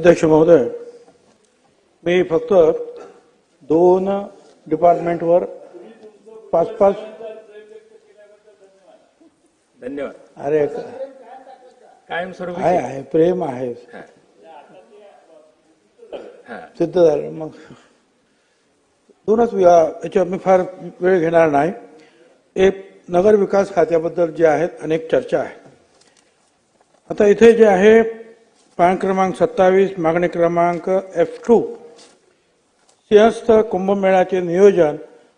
अध्यक्ष महोदय, मी फक्त 2 डिपार्टमेंटवर 5-5 धन्यवाद. अरे कायमस्वरूपी आहे प्रेम आहे सिद्ध झालं. मग 2च याच्यावर मी फार वेळ घेणार नाही. एक नगर विकास खात्याबद्दल जे आहेत अनेक चर्चा आहे. आता इथे जे आहे पान क्रमांक 27 मागणी क्रमांक F2 सिंहस्थ कुंभमेळ्याचे नियोजन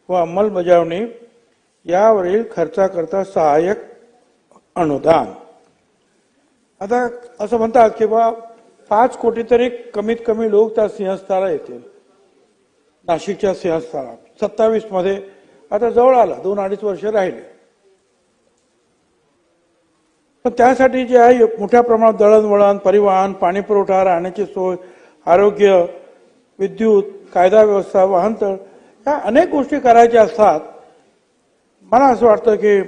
व अंमलबजावणी यावरील खर्चाकरता सहाय्यक अनुदान. आता असं म्हणतात की बा 5 कोटी तरी कमीत कमी लोक त्या सिंहस्थाला येतील. नाशिकच्या सिंहस्थाला 27 मध्ये आता जवळ आला, 2-2.5 वर्ष राहिले. पण त्यासाठी जे आहे मोठ्या प्रमाणात दळणवळण, परिवहन, पाणी पुरवठा, राहण्याची सोय, आरोग्य, विद्युत, कायदा व्यवस्था, वाहनतळ या अनेक गोष्टी करायच्या असतात. मला असं वाटतं की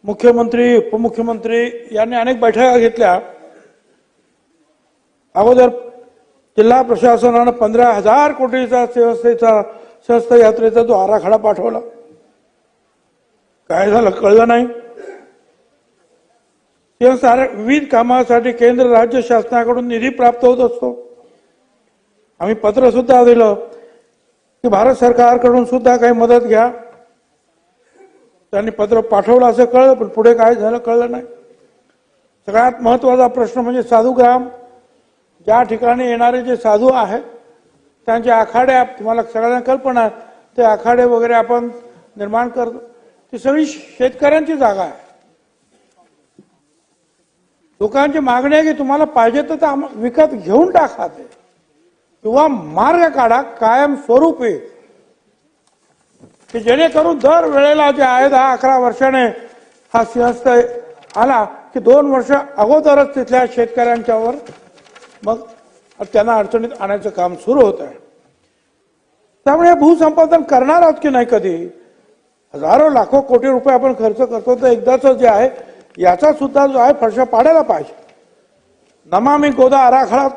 मुख्यमंत्री, उपमुख्यमंत्री यांनी अनेक बैठका घेतल्या. अगोदर जिल्हा प्रशासनानं 15,000 कोटीचा सिंहस्थ यात्रेचा जो आराखडा पाठवला, काय झालं कळलं नाही. विविध कामासाठी केंद्र राज्य शासनाकडून निधी प्राप्त होत असतो. आम्ही पत्र सुद्धा दिलं की भारत सरकारकडून सुद्धा काही मदत घ्या. त्यांनी पत्र पाठवलं असं कळलं, पण पुढे काय झालं कळलं नाही. सगळ्यात महत्वाचा प्रश्न म्हणजे साधूग्राम. ज्या ठिकाणी येणारे जे साधू आहेत त्यांचे आखाडे, तुम्हाला सगळ्यांना कल्पना आहे, ते आखाडे वगैरे आपण निर्माण करतो. ती सगळी शेतकऱ्यांची जागा आहे. लोकांची मागणी आहे की तुम्हाला पाहिजे तर विकत घेऊन टाका ते, किंवा मार्ग काढा कायम स्वरूपी, की जेणेकरून दर वेळेला जे आहे 10-11 वर्षाने हा सिंहस्थ आला की 2 वर्ष अगोदरच तिथल्या शेतकऱ्यांच्यावर मग त्यांना अडचणीत आणायचं काम सुरू होत आहे. त्यामुळे भूसंपादन करणार आहोत की नाही, कधी हजारो लाखो कोटी रुपये आपण खर्च करतो, तर एकदाच जे आहे याचा सुद्धा जो आहे फडशा पाडायला पाहिजे. नमामि गोदा आराखडा,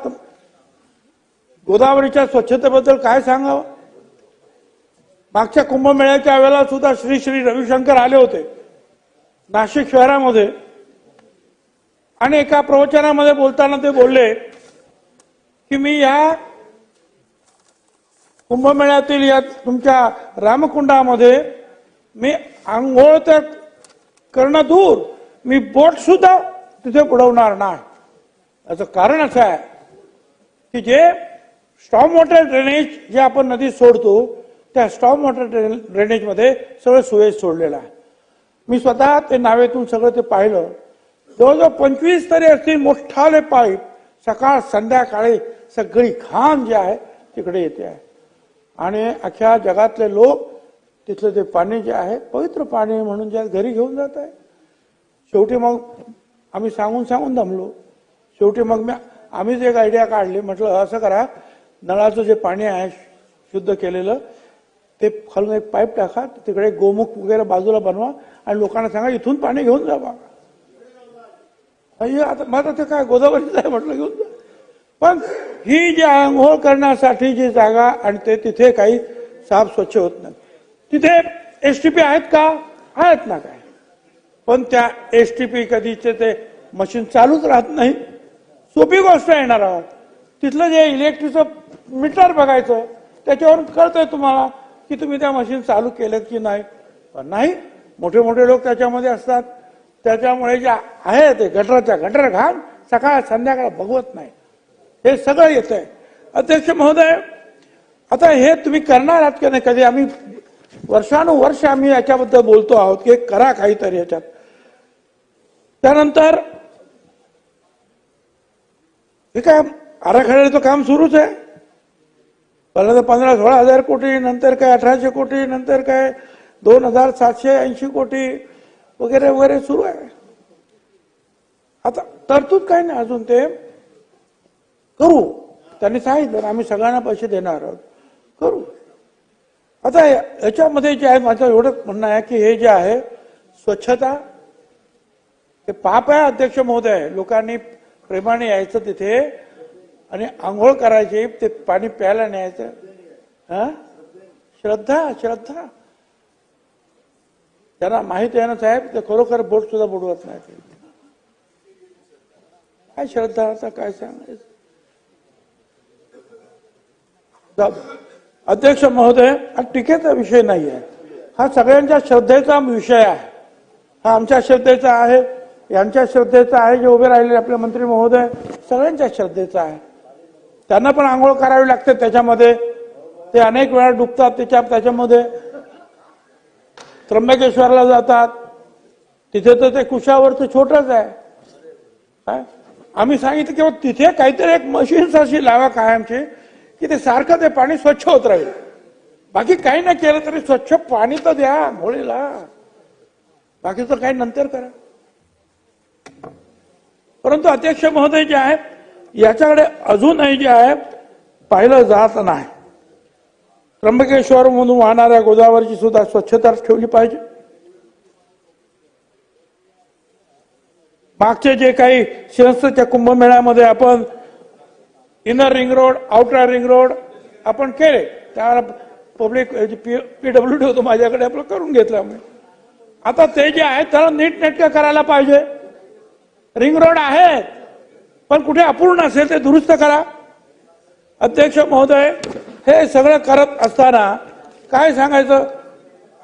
गोदावरीच्या स्वच्छतेबद्दल काय सांगावं. मागच्या कुंभमेळ्याच्या वेळेला सुद्धा श्री श्री रविशंकर आले होते नाशिक शहरामध्ये, आणि एका प्रवचनामध्ये बोलताना ते बोलले की मी या कुंभमेळ्यातील या तुमच्या रामकुंडामध्ये मी आंघोळ तर करणं दूर, मी बोट सुद्धा तिथे बुडवणार नाही. याचं कारण असं आहे की जे स्टॉर्म वॉटर ड्रेनेज जे आपण नदीत सोडतो, त्या स्टॉर्म वॉटर ड्रेनेजमध्ये सगळं सुवेज सोडलेलं आहे. मी स्वतः ते नावेतून सगळं ते पाहिलं. जवळजवळ 25 तरी असतील मोठाले पाईप, सकाळ संध्याकाळी सगळी घाण जी आहे तिकडे येते आहे. आणि अख्ख्या जगातले लोक तिथलं ते पाणी जे आहे पवित्र पाणी म्हणून जे घरी घेऊन जात आहे. शेवटी मग आम्ही सांगून दमलो. शेवटी मग आम्हीच एक आयडिया काढली. म्हटलं असं करा, नळाचं जे पाणी आहे शुद्ध केलेलं ते खालून एक पाईप टाका, तिकडे गोमुख वगैरे बाजूला बनवा आणि लोकांना सांगा इथून पाणी घेऊन जा बा. आता माझं ते काय गोदावरीच आहे म्हटलं घेऊन जा. पण ही जी आंघोळ करण्यासाठी जी जागा आणि ते तिथे काही साफ स्वच्छ होत नाही. तिथे STP आहेत का? आहेत ना काय, पण त्या STP कधीचे ते मशीन चालूच राहत नाही. सोपी गोष्ट येणार आहोत. तिथलं जे इलेक्ट्रिकचं मीटर बघायचं, त्याच्यावर कळतंय तुम्हाला की तुम्ही त्या मशीन चालू केलं की नाही. पण नाही, मोठे मोठे लोक त्याच्यामध्ये असतात. त्याच्यामुळे जे आहे ते गटर घाण सकाळ संध्याकाळ बघवत नाही. हे सगळं येत आहे. अध्यक्ष महोदय, आता हे तुम्ही करणार आहात की नाही, कधी आम्ही वर्षानुवर्ष आम्ही याच्याबद्दल बोलतो आहोत की करा काहीतरी याच्यात. त्यानंतर हे काय आराखड्याचं काम सुरूच आहे. पहिला तर 15-16 हजार कोटी, नंतर काय 1800 कोटी, नंतर काय 2780 कोटी वगैरे वगैरे सुरू आहे. आता तरतूद काही नाही अजून, ते करू. त्यांनी सांगितलं आम्ही सगळ्यांना पैसे देणार आहोत, करू. आता याच्यामध्ये जे आहे माझं एवढंच म्हणणं आहे की हे जे आहे स्वच्छता हे पाप आहे अध्यक्ष महोदय. लोकांनी प्रेमाने यायचं तिथे आणि आंघोळ करायची, ते पाणी प्यायला न्यायचं. हा, श्रद्धा श्रद्धा. त्यांना माहित आहे ना साहेब, ते खरोखर बोट सुद्धा बुडवत नाही. काय श्रद्धा, आता काय सांगायचं. अध्यक्ष महोदय, हा टीकेचा विषय नाही आहे, हा सगळ्यांच्या श्रद्धेचा विषय आहे. हा आमच्या श्रद्धेचा आहे, यांच्या श्रद्धेचा आहे, जे उभे राहिले आपले मंत्री महोदय, सगळ्यांच्या श्रद्धेचा आहे. त्यांना पण आंघोळ करावी लागते त्याच्यामध्ये, ते अनेक वेळा डुबतात त्याच्यामध्ये. त्र्यंबकेश्वरला जातात, तिथे तर ते कुशावरचं छोटच आहे. काय आम्ही सांगितलं की तिथे काहीतरी एक मशीन्स अशी लावा कायमची, की ते सारखं ते पाणी स्वच्छ होत राहील. बाकी काही नाही केलं तरी स्वच्छ पाणी तर द्या होळीला, बाकीचं काही नंतर करा. परंतु अध्यक्ष महोदय जे आहे, याच्याकडे अजूनही जे आहे पाहिलं जात नाही. त्र्यंबकेश्वर मधून वाहणाऱ्या गोदावरीची सुद्धा स्वच्छता ठेवली पाहिजे. मागचे जे काही सिंहस्थच्या कुंभमेळ्यामध्ये आपण inner ring road, outer ring road आपण केले, त्याला पब्लिक PWD होतो माझ्याकडे, आपलं करून घेतलं आम्ही. आता ते जे आहे त्याला नीटनेटकं करायला पाहिजे. रिंग रोड आहे, पण कुठे अपूर्ण असेल ते दुरुस्त करा. अध्यक्ष महोदय, हे सगळं करत असताना काय सांगायचं,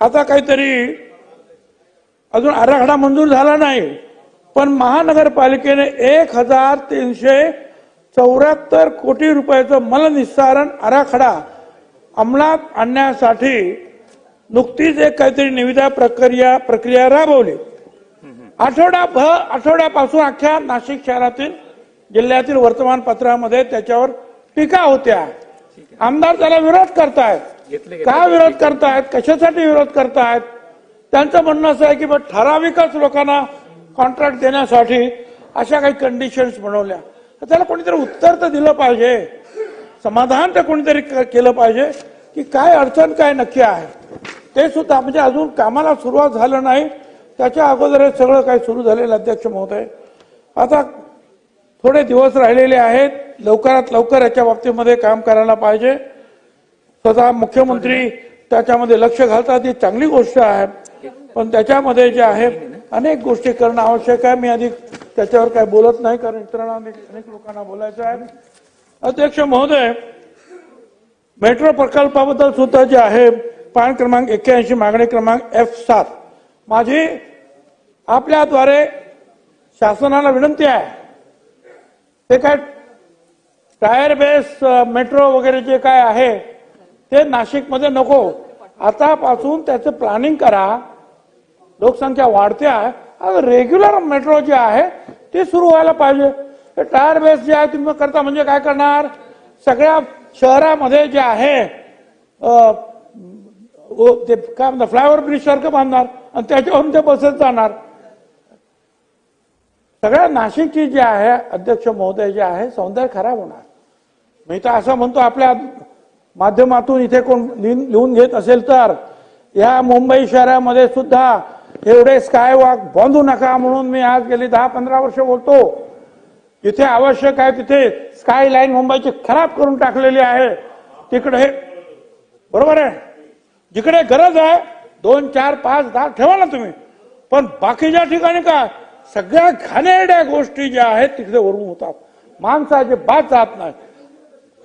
आता काहीतरी अजून आराखडा मंजूर झाला नाही, पण महानगरपालिकेने 1374 कोटी रुपयाचं मलनिस्सारण आराखडा अंमलात आणण्यासाठी नुकतीच एक काहीतरी निविदा प्रक्रिया राबवली. आठवड्यापासून अख्ख्या नाशिक शहरातील जिल्ह्यातील वर्तमानपत्रामध्ये त्याच्यावर टीका होत्या. आमदार त्याला विरोध करतायत. का विरोध करतायत, कशासाठी विरोध करतायत? त्यांचं म्हणणं असं आहे की ठराविकच लोकांना कॉन्ट्रॅक्ट देण्यासाठी अशा काही कंडिशन्स बनवल्या. तर त्याला कोणीतरी उत्तर तर दिलं पाहिजे, समाधान तर कोणीतरी केलं पाहिजे की काय अडचण काय नक्की आहे. ते सुद्धा म्हणजे अजून कामाला सुरुवात झालं नाही, त्याच्या अगोदर हे सगळं काही सुरू झालेलं. अध्यक्ष महोदय, आता थोडे दिवस राहिलेले आहेत, लवकरात लवकर याच्या बाबतीमध्ये काम करायला पाहिजे. स्वतः मुख्यमंत्री त्याच्यामध्ये लक्ष घालतात, ही चांगली गोष्ट आहे, पण त्याच्यामध्ये जे आहे अनेक गोष्टी करणं आवश्यक आहे. मी अधिक त्याच्यावर काय बोलत नाही, कारण इतरांना अनेक लोकांना बोलायचं आहे. अध्यक्ष महोदय, मेट्रो प्रकल्पाबद्दल सुद्धा जे आहे पान क्रमांक 81 मागणी क्रमांक F7 माझी आपल्याद्वारे शासनाला विनंती आहे. ते काय टायर बेस मेट्रो वगैरे जे काय आहे ते नाशिकमध्ये नको. आतापासून त्याचं प्लॅनिंग करा. लोकसंख्या वाढते आहे, रेग्युलर मेट्रो जे आहे ते सुरू व्हायला पाहिजे. टायर बेस जे आहे तुम्ही करता म्हणजे काय करणार, सगळ्या शहरामध्ये जे आहे ते काय म्हणतात फ्लायओव्हर ब्रिज सारखं बांधणार आणि त्याच्यावरून ते बसत जाणार. सगळ्या नाशिकची जी आहे अध्यक्ष महोदय जे आहे सौंदर्य खराब होणार. मी तर असं म्हणतो, आपल्या माध्यमातून इथे कोण लिहून घेत असेल तर या मुंबई शहरामध्ये सुद्धा एवढे स्काय वॉक बांधू नका म्हणून मी आज गेली 10-15 वर्ष बोलतो. जिथे आवश्यक आहे तिथे स्काय लाईन मुंबईची खराब करून टाकलेली आहे. तिकडे बरोबर आहे, जिकडे गरज आहे 2, 4, 5, 10 ठेवा ना तुम्ही, पण बाकीच्या ठिकाणी काय सगळ्या घाणेरड्या गोष्टी ज्या आहेत तिकडे वरून होतात. माणसाचे बात जात नाही.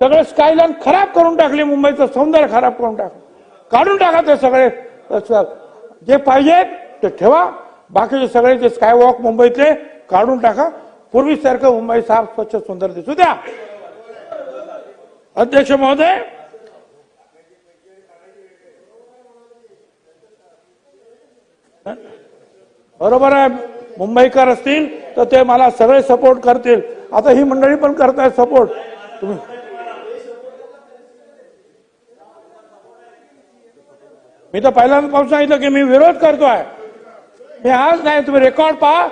सगळे स्कायलाईन खराब करून टाकली, मुंबईचं सौंदर्य खराब करून टाकलं. काढून टाका ते सगळे, जे पाहिजे ते ठेवा, बाकीचे सगळे जे स्कायवॉक मुंबईतले काढून टाका. पूर्वीसारखं मुंबई साफ स्वच्छ सुंदर दिसू द्या. अध्यक्ष महोदय, बरोबर आहे, मुंबईकर असतील तर ते मला सगळे सपोर्ट करतील. आता ही मंडळी पण करतायत सपोर्ट. तुम्ही मी तर पहिल्यांदा सांगितलं की मी विरोध करतोय. मी आज नाही, तुम्ही रेकॉर्ड पहा,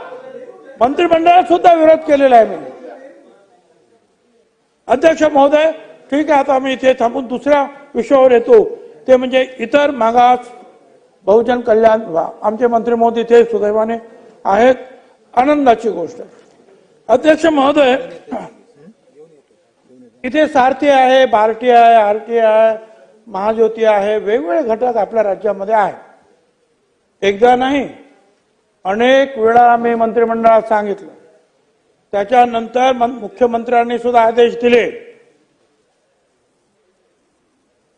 मंत्रिमंडळात सुद्धा विरोध केलेला आहे मी. अध्यक्ष महोदय, ठीक आहे, आता मी इथे थांबून दुसऱ्या विषयावर येतो, ते म्हणजे इतर मागास बहुजन कल्याण. आमचे मंत्री महोदय इथे सुदैवाने आहेत, आनंदाची गोष्ट. अध्यक्ष महोदय, इथे सारथी आहे, बार्टी आहे, आरटी आहे, महाज्योती आहे, वेगवेगळे घटक आपल्या राज्यामध्ये आहेत. एकदा नाही, अनेक वेळा आम्ही मंत्रिमंडळात सांगितलं. त्याच्यानंतर मुख्यमंत्र्यांनी सुद्धा आदेश दिले.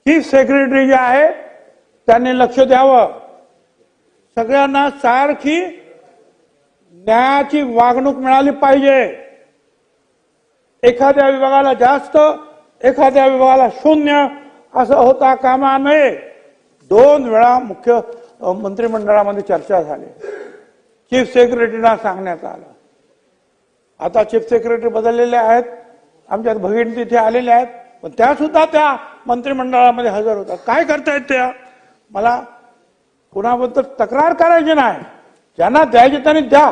चीफ सेक्रेटरी जे आहे त्यांनी लक्ष द्यावं. सगळ्यांना सारखी न्यायाची वागणूक मिळाली पाहिजे. एखाद्या विभागाला जास्त, एखाद्या विभागाला शून्य असं होता कामा नये. 2 वेळा मुख्य मंत्रिमंडळामध्ये चर्चा झाली. चीफ सेक्रेटरीना सांगण्यात आलं. आता चीफ सेक्रेटरी बदललेले आहेत, आमच्यात भगिनी तिथे आलेल्या आहेत, पण त्या सुद्धा त्या मंत्रिमंडळामध्ये हजर होतात. काय करतायत त्या? मला कुणाबद्दल तक्रार करायची नाही. ज्यांना द्यायचे त्यांनी द्या,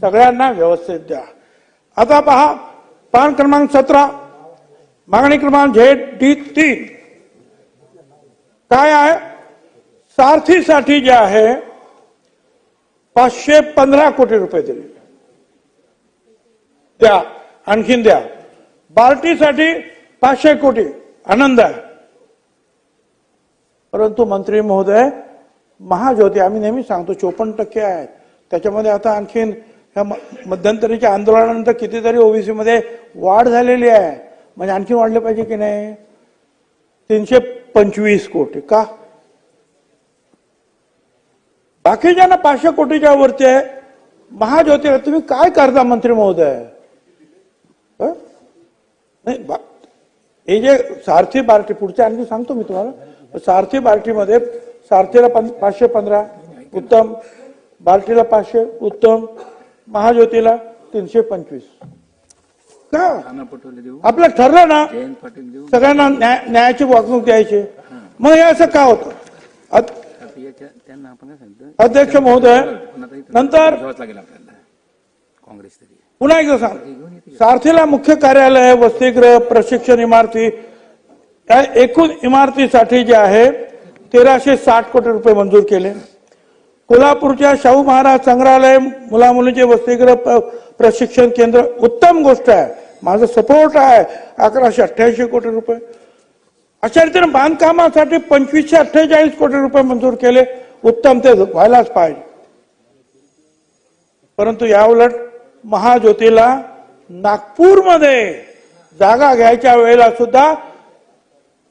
सगळ्यांना व्यवस्थित द्या. आता पहा, पान क्रमांक 17, मागणी क्रमांक ZD3 काय आहे? सारथीसाठी जे आहे 515 कोटी रुपये दिले, द्या, आणखीन द्या. बार्टीसाठी 500 कोटी, आनंद आहे. परंतु मंत्री महोदय, महाज्योती आम्ही नेहमी सांगतो 54% आहेत. त्याच्यामध्ये आता आणखीन ह्या मध्यंतरीच्या आंदोलनानंतर कितीतरी ओबीसी मध्ये वाढ झालेली आहे. म्हणजे आणखी वाढले पाहिजे की नाही? 325 कोटी का? बाकीच्यांना 500 कोटीच्या वरती आहे. महाज्योतीला तुम्ही काय करता मंत्री महोदय? नाही, हे जे सारथी बार्टी, पुढचे आणखी सांगतो मी तुम्हाला. सारथी बार्टीमध्ये सारथीला 515 उत्तम, बार्टीला 500 उत्तम, महाज्योतीला 325 का? आपलं ठरलं ना सगळ्यांना न्यायाची वागणूक द्यायची. मग हे असं का होतं? अध्यक्ष महोदय, नंतर पुन्हा एकदा सांग, सारथीला मुख्य कार्यालय, वसतिगृह, प्रशिक्षण इमारती, या एकूण इमारतीसाठी जे आहे 1360 कोटी रुपये मंजूर केले. कोल्हापूरच्या शाहू महाराज संग्रहालय, मुलामुलींचे वसतिगृह, प्रशिक्षण केंद्र, उत्तम गोष्ट आहे, माझं सपोर्ट आहे. 1188 कोटी रुपये. अशा रीतीने बांधकामासाठी 2548 कोटी रुपये मंजूर केले, उत्तम, ते व्हायलाच पाहिजे. परंतु याउलट महाज्योतीला नागपूरमध्ये जागा घ्यायच्या वेळेला सुद्धा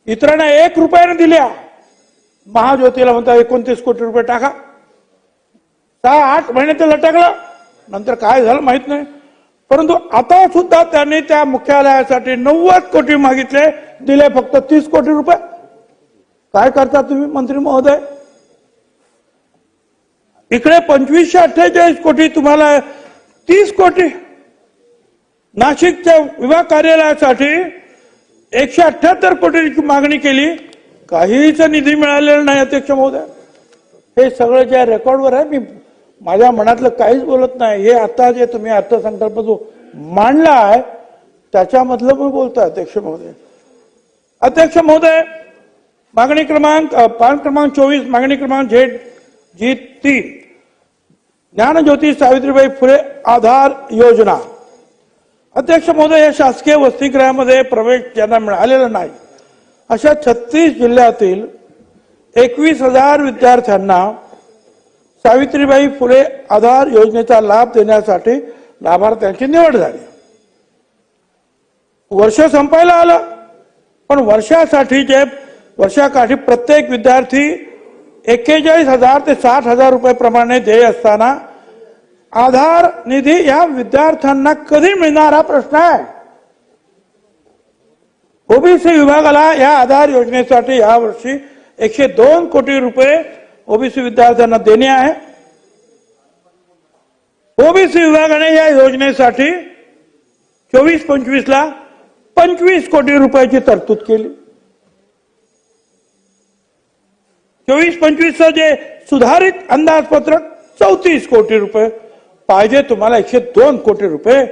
इतरांना 1 रुपयाने दिल्या. महाज्योतीला म्हणतात 29 कोटी रुपये टाका. 6-8 महिने ते लटकलं, नंतर काय झालं माहित नाही. परंतु आता सुद्धा त्यांनी त्या मुख्यालयासाठी 90 कोटी मागितले, दिले फक्त 30 कोटी रुपये. काय करता तुम्ही मंत्री महोदय? इकडे 2548 कोटी, तुम्हाला 30 कोटी. नाशिकच्या विभाग कार्यालयासाठी 178 कोटीची मागणी केली, काहीच निधी मिळालेला नाही. अध्यक्ष महोदय, हे सगळं ज्या रेकॉर्डवर आहे, मी माझ्या मनातलं काहीच बोलत नाही. हे आता जे तुम्ही अर्थसंकल्प जो मांडला आहे त्याच्यामधलं मी बोलतोय. अध्यक्ष महोदय, अध्यक्ष महोदय, मागणी क्रमांक पान क्रमांक 24, मागणी क्रमांक ZG3 ज्ञानज्योती सावित्रीबाई फुले आधार योजना. अध्यक्ष महोदय, या शासकीय वसतिगृहामध्ये प्रवेश ज्यांना मिळालेला नाही अशा 36 जिल्ह्यातील 21,000 विद्यार्थ्यांना सावित्रीबाई फुले आधार योजनेचा लाभ देण्यासाठी लाभार्थ्यांची निवड झाली. वर्ष संपायला आलं, पण वर्षाकाठी प्रत्येक विद्यार्थी 41,000 ते 60,000 रुपये प्रमाणे देय असताना आधार निधी या विद्यार्थ्यांना कधी मिळणार हा प्रश्न आहे. ओबीसी विभागाला या आधार योजनेसाठी यावर्षी 102 कोटी रुपये ओबीसी विद्यार्थ्यांना देणे आहे. ओबीसी विभागाने या योजनेसाठी 24-25 ला 25 कोटी रुपयाची तरतूद केली. 24-25 जे सुधारित अंदाजपत्रक 34 कोटी रुपये पाहिजे. तुम्हाला 102 कोटी रुपये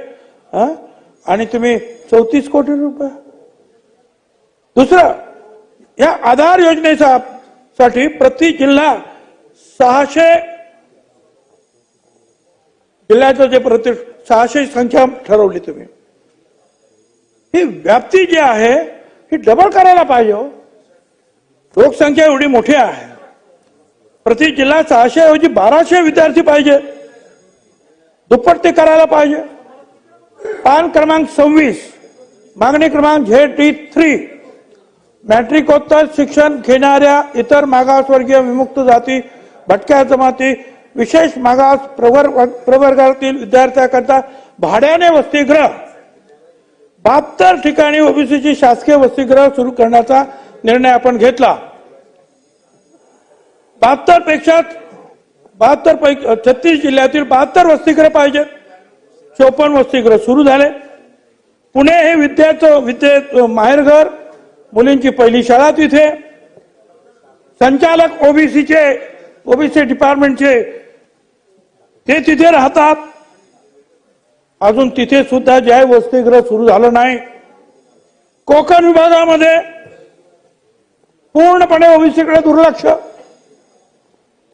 आणि तुम्ही 34 कोटी रुपये. दुसरं, या आधार योजनेसाठी प्रति जिल्हा 600 जिल्ह्याचं जे 600 संख्या ठरवली तुम्ही. ही व्याप्ती जी आहे ही डबल करायला पाहिजे हो. लोकसंख्या एवढी मोठी आहे, प्रति जिल्हा 600 ऐवजी 1200 विद्यार्थी पाहिजे, दुप्पट ते करायला पाहिजे. पान क्रमांक 26 मागणी क्रमांक ZD3 मॅट्रिकोत्तर शिक्षण घेणाऱ्या इतर मागासवर्गीय विमुक्त जाती भटक्या जमाती विशेष मागास प्रवर्गातील विद्यार्थ्यांकरता भाड्याने वसतिगृह 72 ठिकाणी ओबीसीची शासकीय वसतिगृह सुरू करण्याचा निर्णय आपण घेतला. 36 जिल्ह्यातील 72 वसतिगृह पाहिजे. 54 वसतिगृह सुरू झाले. पुणे हे विद्येचं माहेरघर, मुलींची पहिली शाळा तिथे. संचालक ओबीसी डिपार्टमेंटचे ते तिथे राहतात. अजून तिथे सुद्धा जे आहे वसतिगृह सुरू झालं नाही. कोकण विभागामध्ये पूर्णपणे ओबीसीकडे दुर्लक्ष.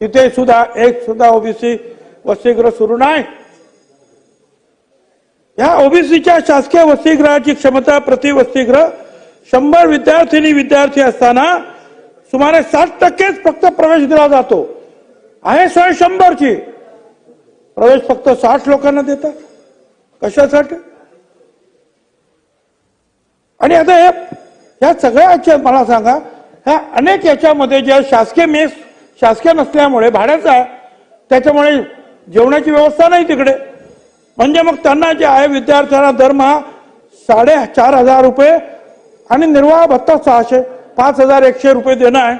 तिथे सुद्धा एक सुद्धा ओबीसी वसतिगृह सुरू नाही. या ओबीसीच्या शासकीय वसतिगृहाची क्षमता प्रति वसतिगृह 100 विद्यार्थी असताना सुमारे 60% फक्त प्रवेश दिला जातो. आहे सोय 100 ची, प्रवेश फक्त 60 लोकांना देतात. कशासाठी? आणि आता या सगळ्याच्या मला सांगा, ह्या अनेक याच्यामध्ये ज्या शासकीय मेस शासकीय नसल्यामुळे भाड्याचा आहे, त्याच्यामुळे जेवणाची व्यवस्था नाही तिकडे. म्हणजे मग त्यांना जे आहे विद्यार्थ्यांना दरमहा 4,500 रुपये आणि निर्वाह भत्ता 600, 5,100 रुपये देणं आहे.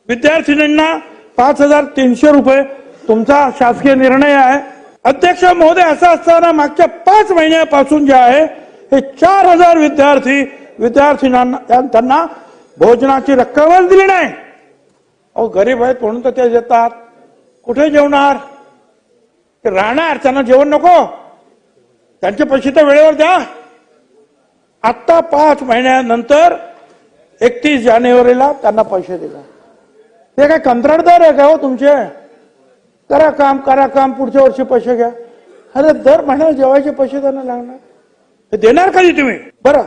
विद्यार्थिनींना 5,300 रुपये तुमचा शासकीय निर्णय आहे. अध्यक्ष महोदय, असं असताना मागच्या 5 महिन्यापासून जे आहे हे 4,000 विद्यार्थ्यांना त्यांना भोजनाची रक्कमच दिली नाही. अहो गरीब आहेत म्हणून तर ते देतात. कुठे जेवणार? ते राहणार, त्यांना जेवण नको? त्यांचे पैसे तर वेळेवर द्या. आता 5 महिन्यानंतर 31 जानेवारीला त्यांना पैसे दिले. ते काय कंत्राटदार आहे का हो तुमचे? करा काम पुढच्या वर्षी पैसे घ्या. अरे दर महिन्याला जेवायचे पैसे त्यांना लागणार, ते देणार कधी तुम्ही? बरं,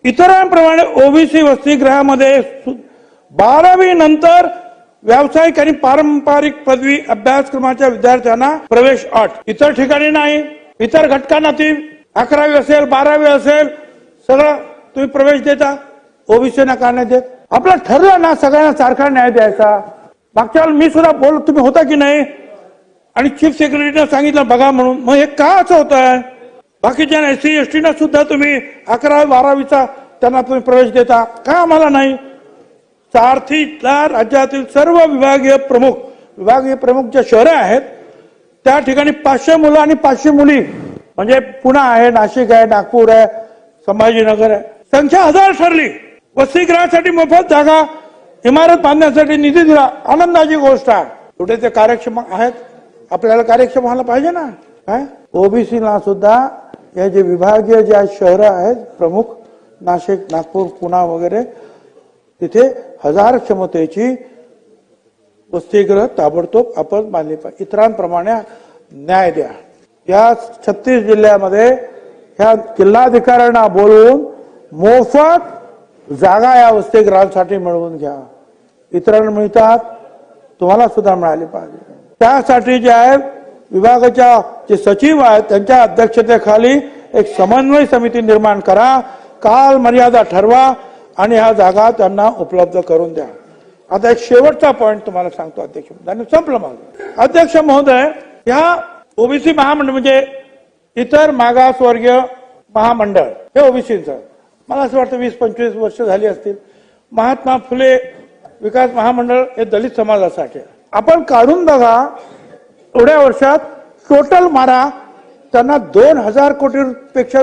इतरांप्रमाणे ओबीसी वसतिगृहामध्ये 12वी नंतर व्यावसायिक आणि पारंपरिक पदवी अभ्यासक्रमाच्या विद्यार्थ्यांना प्रवेश अट. इतर ठिकाणी नाही. इतर घटकांना ती 11वी असेल 12वी असेल सगळं तुम्ही प्रवेश देता. ओबीसीना का नाही देत? आपलं ठरलं ना सगळ्यांना सारखा न्याय द्यायचा. मागच्या वेळेला मी सुद्धा बोल, तुम्ही होता की नाही? आणि चीफ सेक्रेटरीने सांगितलं बघा म्हणून. मग हे का असं होत आहे? बाकीच्या SC ST ना सुद्धा तुम्ही 11वी 12वीचा त्यांना तुम्ही प्रवेश देता, का आम्हाला नाही? सारथीला राज्यातील सर्व विभागीय प्रमुख जे शहरे आहेत त्या ठिकाणी 500 मुलं आणि 500 मुली, म्हणजे पुणे आहे, नाशिक आहे, नागपूर आहे, संभाजीनगर आहे, संख्या 1000 ठरली. वसतिगृहासाठी मोफत जागा, इमारत बांधण्यासाठी निधी दिला. आनंदाची गोष्ट आहे. कुठे ते कार्यक्षम आहेत? आपल्याला कार्यक्षम व्हायला पाहिजे ना. काय ओबीसीला सुद्धा या जे विभागीय ज्या शहर आहेत प्रमुख, नाशिक, नागपूर, पुणे वगैरे, तिथे 1000 क्षमतेची वसतिगृह ताबडतोब आपण बांधली पाहिजे. इतरांप्रमाणे न्याय द्या. या 36 जिल्ह्यामध्ये ह्या जिल्हाधिकाऱ्यांना बोलवून मोफत जागा या वसतिगृहांसाठी मिळवून घ्या. इतरांना मिळतात, तुम्हाला सुद्धा मिळाली पाहिजे. त्यासाठी जे आहे विभागाच्या जे सचिव आहेत त्यांच्या अध्यक्षतेखाली एक समन्वय समिती निर्माण करा. काल मर्यादा ठरवा आणि ह्या जागा त्यांना उपलब्ध करून द्या. आता एक शेवटचा पॉइंट तुम्हाला सांगतो अध्यक्ष, संपलं माझं. अध्यक्ष महोदय, या ओबीसी महामंडळ म्हणजे इतर मागासवर्गीय महामंडळ हे ओबीसीचं, मला असं वाटतं 20-25 वर्ष झाली असतील. महात्मा फुले विकास महामंडळ हे दलित समाजासाठी. आपण काढून बघा, एवढ्या वर्षात टोटल मारा, त्यांना 2000 कोटी पेक्षा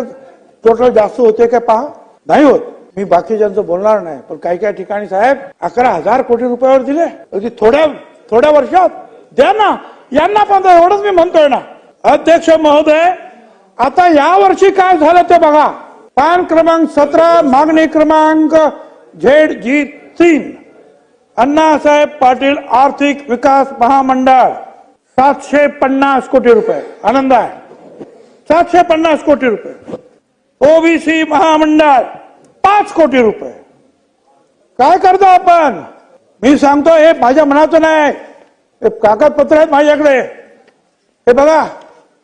टोटल जास्त होते का पहा. नाही होत. मी बाकीच्यांचं बोलणार नाही, पण काही काही ठिकाणी साहेब 11,000 कोटी रुपयावर दिले. अगदी थोड्या वर्षात द्या ना. यांना पण एवढंच मी म्हणतोय ना. अध्यक्ष महोदय, आता या वर्षी काय झालं ते बघा. पान क्रमांक 17 मागणी क्रमांक ZG3 अण्णासाहेब पाटील आर्थिक विकास महामंडळ 750 कोटी रुपये. आनंद आहे. 750 कोटी रुपये. ओबीसी महामंडळ 5 कोटी रुपये. काय करतो आपण? मी सांगतो, हे माझ्या मनाचं नाही, हे कागदपत्र आहेत माझ्याकडे. हे बघा,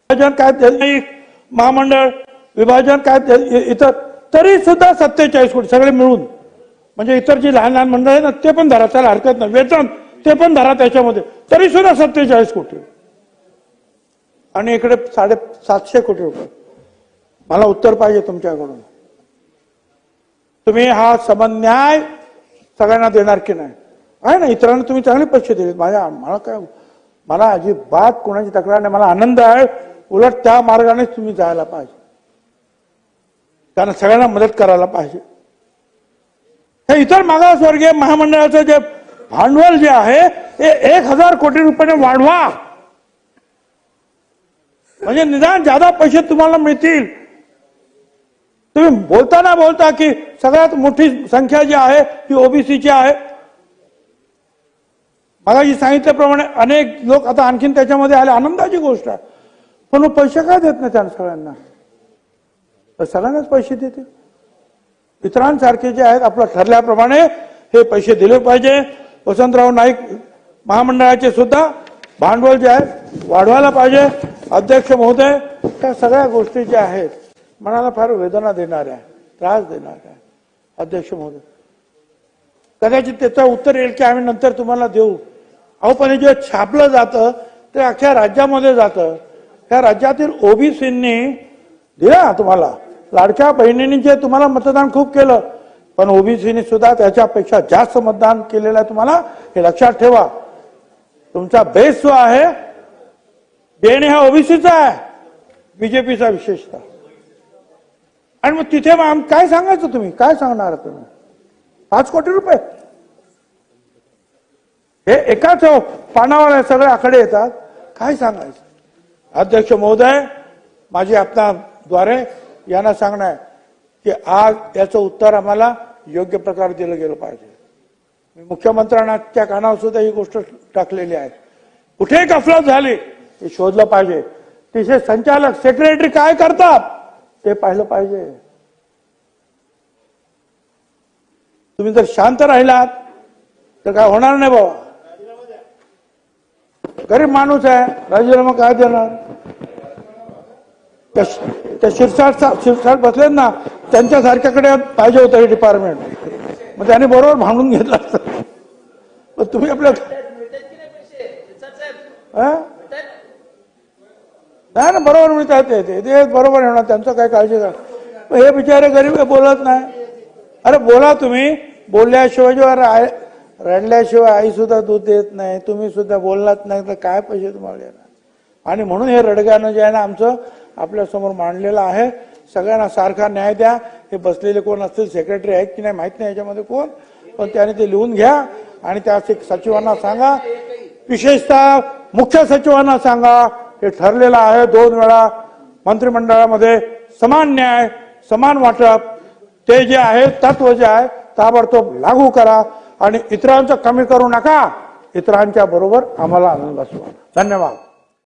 विभाजन काय महामंडळ विभाजन काय इतर, तरी सुद्धा 47 कोटी सगळे मिळून. म्हणजे इतर जी लहान लहान मंडळ आहे ना, ते पण धरा, त्याला हरकत नाही. वेतन ते पण धरा त्याच्यामध्ये, तरी सुद्धा 47 कोटी. आणि इकडे 750 कोटी रुपये. मला उत्तर पाहिजे तुमच्याकडून. तुम्ही हा समान न्याय सगळ्यांना देणार की नाही? आहे ना, इतरांना तुम्ही चांगले पैसे दिले. मला अजिबात कोणाची तक्रार नाही. मला आनंद आहे. उलट त्या मार्गानेच तुम्ही जायला पाहिजे, कारण सगळ्यांना मदत करायला पाहिजे. हे इतर मागासवर्गीय महामंडळाचं जे भांडवल जे आहे ते 1000 कोटी रुपयाने वाढवा, म्हणजे निदान जादा पैसे तुम्हाला मिळतील. तुम्ही बोलता की सगळ्यात मोठी संख्या जी आहे ती ओबीसीची आहे. मगाशी सांगितल्याप्रमाणे अनेक लोक आता आणखीन त्याच्यामध्ये आले, आनंदाची गोष्ट आहे. पण मग पैसे काय देत नाही त्यांना सगळ्यांना? तर सगळ्यांनाच पैसे देते. इतरांसारखे जे आहेत आपलं ठरल्याप्रमाणे हे पैसे दिले पाहिजे. वसंतराव नाईक महामंडळाचे सुद्धा भांडवल जे आहे वाढवायला पाहिजे. अध्यक्ष महोदय, त्या सगळ्या गोष्टी ज्या आहेत मनाला फार वेदना देणाऱ्या, त्रास देणाऱ्या. अध्यक्ष महोदय, कदाचित त्याचं उत्तर येईल की आम्ही नंतर तुम्हाला देऊ. अहो, पण जे छापलं जातं ते अख्ख्या राज्यामध्ये जातं. त्या राज्यातील ओबीसींनी दिला तुम्हाला, लाडक्या बहिणींनी जे तुम्हाला मतदान खूप केलं, पण ओबीसीनी सुद्धा त्याच्यापेक्षा जास्त मतदान केलेलं आहे तुम्हाला, हे लक्षात ठेवा. तुमचा बेस जो आहे देणे हा ओबीसीचा आहे, बीजेपीचा विशेषतः. आणि मग तिथे मग काय सांगायचं? तुम्ही काय सांगणार? तुम्ही 5 कोटी रुपये हे एकाच पानावर सगळे आकडे येतात, काय सांगायचं? अध्यक्ष महोदय, माझी आपणाद्वारे यांना सांगणं आहे की आज याचं उत्तर आम्हाला योग्य प्रकारे दिलं गेलं पाहिजे. मी मुख्यमंत्र्यांच्या कानावर सुद्धा ही गोष्ट टाकलेली आहे. कुठे गफलत झाली हे शोधलं पाहिजे. तिथे संचालक सेक्रेटरी काय करतात ते पाहिलं पाहिजे. तुम्ही जर शांत राहिलात तर काय होणार नाही बाबा. गरीब माणूस आहे, राजीनामा काय देणार? त्या शिरसाट बसलेत ना, त्यांच्यासारख्याकडे पाहिजे होतं हे डिपार्टमेंट. मग त्यांनी बरोबर भांडून घेतलं असतं. पण तुम्ही आपल्या नाही ना, बरोबर मिळतात ते बरोबर येणार, त्यांचं काय काळजी करा. हे बिचारे गरीब बोलत नाही. अरे बोला तुम्ही, बोलल्याशिवाय जेव्हा रडल्याशिवाय आई सुद्धा दूध देत नाही. तुम्ही सुद्धा बोललात नाही तर काय पैसे तुम्हाला येणार? आणि म्हणून हे रडगाणं जे आहे ना आमचं आपल्या समोर मांडलेलं आहे. सगळ्यांना सारखा न्याय द्या. हे बसलेले कोण असतील, सेक्रेटरी आहेत की नाही माहित नाही याच्यामध्ये कोण, पण त्याने ते लिहून घ्या आणि त्या सचिवांना सांगा, विशेषतः मुख्य सचिवांना सांगा, हे ठरलेलं आहे 2 वेळा मंत्रिमंडळामध्ये समान न्याय समान वाटप, ते जे आहे तत्व जे आहे ताबडतोब लागू करा आणि इतरांचं कमी करू नका. इतरांच्या बरोबर आम्हाला आनंद बसवा. धन्यवाद.